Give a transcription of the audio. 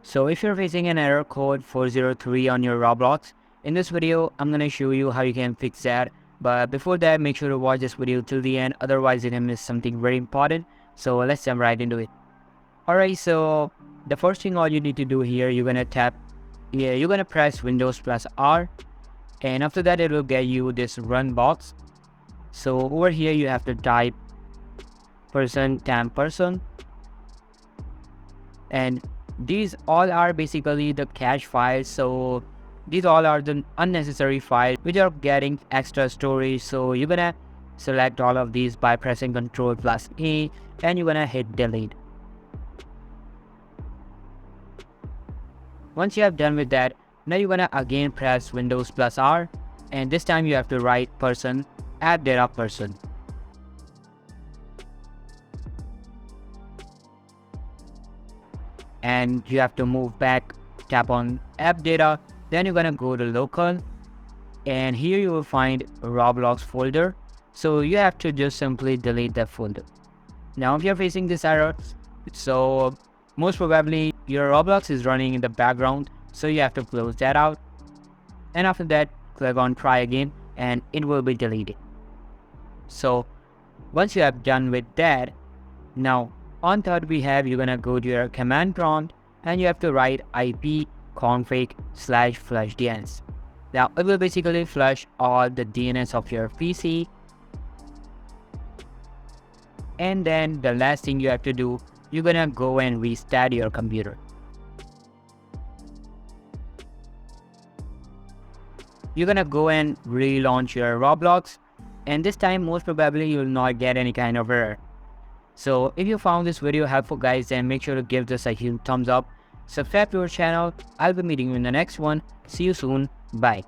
So if you're facing an error code 403 on your Roblox, in this video, I'm going to show you how you can fix that. But before that, make sure to watch this video till the end. Otherwise, you're going to miss something very important. So let's jump right into it. Alright, so the first thing all you need to do here, you're going to press Windows plus R. And after that, it will get you this run box. So over here, you have to type %temp%. And these all are basically the cache files. So these all are the unnecessary files which are getting extra storage. So you're gonna select all of these by pressing Ctrl+A and you're gonna hit delete. Once you have done with that, now you're gonna again press Windows plus R, and this time you have to write app data person. And you have to move back, tap on app data, then you're gonna go to local, and here you will find Roblox folder. So you have to just simply delete that folder. Now if you're facing this error, so most probably your Roblox is running in the background, so you have to close that out, and after that click on try again and it will be deleted. So once you have done with that, now on third you're gonna go to your command prompt and you have to write ipconfig/flush DNS. Now it will basically flush all the DNS of your PC. And then the last thing you have to do, you're gonna go and restart your computer. You're gonna go and relaunch your Roblox, and this time most probably you'll not get any kind of error. So if you found this video helpful guys, then make sure to give this a huge thumbs up. Subscribe to our channel. I'll be meeting you in the next one. See you soon. Bye.